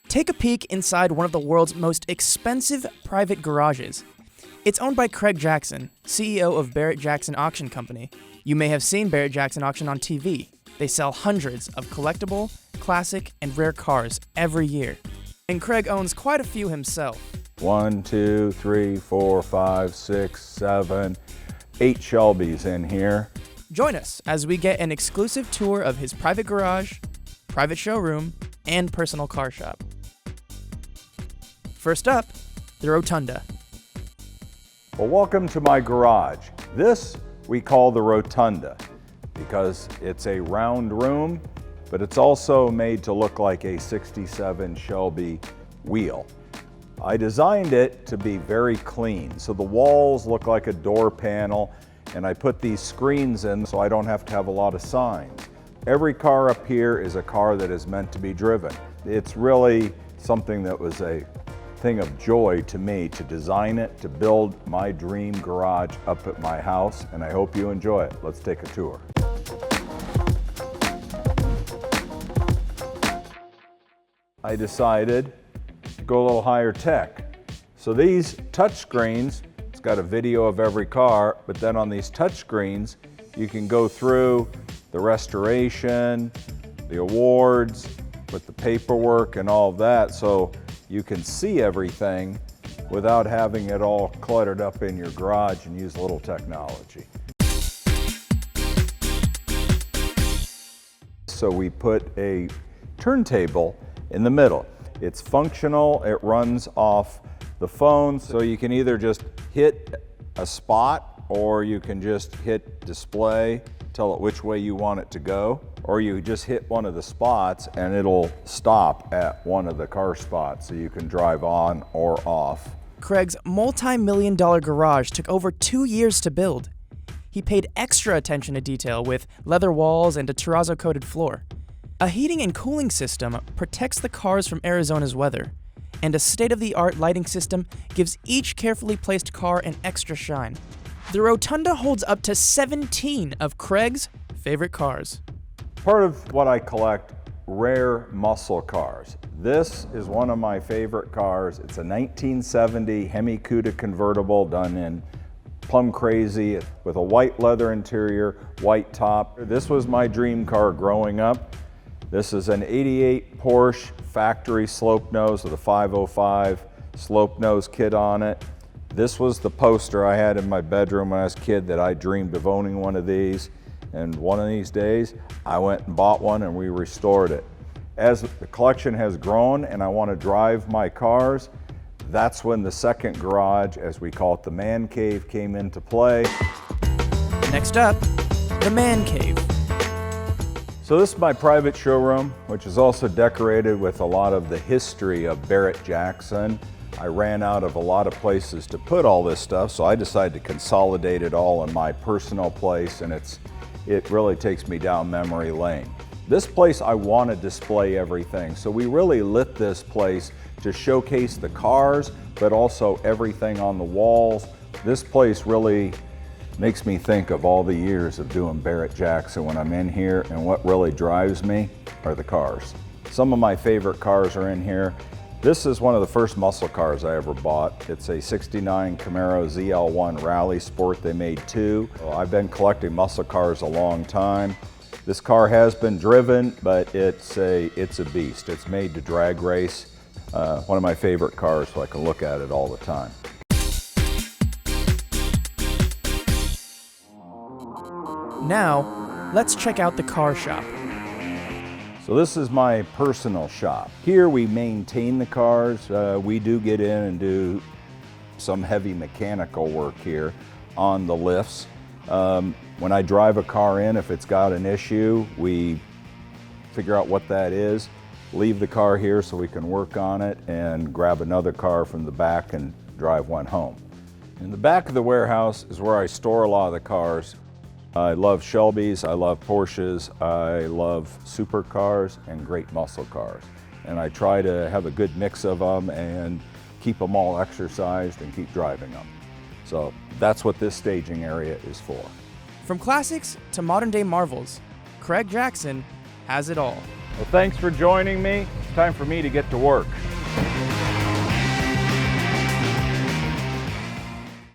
Take a peek inside one of the world's most expensive private garages. It's owned by Craig Jackson, CEO of Barrett-Jackson Auction Company. You may have seen Barrett-Jackson Auction on TV. They sell hundreds of collectible, classic, and rare cars every year. And Craig owns quite a few himself. 1, 2, 3, 4, 5, 6, 7, 8 Shelbys in here. Join us as we get an exclusive tour of his private garage, private showroom, and personal car shop. First up, the Rotunda. Well, welcome to my garage. This we call the Rotunda because it's a round room, but it's also made to look like a 67 Shelby wheel. I designed it to be very clean, so the walls look like a door panel, and I put these screens in so I don't have to have a lot of signs. Every car up here is a car that is meant to be driven. It's really something that was a thing of joy to me to design it, to build my dream garage up at my house, and I hope you enjoy it. Let's take a tour. I decided to go a little higher tech. So these touch screens, it's got a video of every car, but then on these touch screens, you can go through the restoration, the awards, with the paperwork and all of that, so you can see everything without having it all cluttered up in your garage and use a little technology. So we put a turntable in the middle. It's functional, it runs off the phone, so you can either just hit a spot or you can just hit display, tell it which way you want it to go, or you just hit one of the spots and it'll stop at one of the car spots so you can drive on or off. Craig's multi-million-dollar garage took over 2 years to build. He paid extra attention to detail with leather walls and a terrazzo-coated floor. A heating and cooling system protects the cars from Arizona's weather, and a state-of-the-art lighting system gives each carefully placed car an extra shine. The Rotunda holds up to 17 of Craig's favorite cars. Part of what I collect, rare muscle cars. This is one of my favorite cars. It's a 1970 Hemi Cuda convertible done in plum crazy with a white leather interior, white top. This was my dream car growing up. This is an 88 Porsche factory slope nose with a 505 slope nose kit on it. This was the poster I had in my bedroom when I was a kid that I dreamed of owning one of these. And one of these days, I went and bought one and we restored it. As the collection has grown and I want to drive my cars, that's when the second garage, as we call it, the man cave, came into play. Next up, the man cave. So this is my private showroom, which is also decorated with a lot of the history of Barett-Jackson. I ran out of a lot of places to put all this stuff, so I decided to consolidate it all in my personal place, and it really takes me down memory lane. This place, I want to display everything, so we really lit this place to showcase the cars, but also everything on the walls. This place really makes me think of all the years of doing Barrett-Jackson when I'm in here, and what really drives me are the cars. Some of my favorite cars are in here. This is one of the first muscle cars I ever bought. It's a 69 Camaro ZL1 Rally Sport. They made 2. I've been collecting muscle cars a long time. This car has been driven, but it's a beast. It's made to drag race. One of my favorite cars, so I can look at it all the time. Now, let's check out the car shop. So this is my personal shop. Here we maintain the cars. We do get in and do some heavy mechanical work here on the lifts. When I drive a car in, if it's got an issue, we figure out what that is, leave the car here so we can work on it, and grab another car from the back and drive one home. In the back of the warehouse is where I store a lot of the cars. I love Shelbys, I love Porsches, I love supercars and great muscle cars. And I try to have a good mix of them and keep them all exercised and keep driving them. So that's what this staging area is for. From classics to modern day marvels, Craig Jackson has it all. Well, thanks for joining me. time for me to get to work.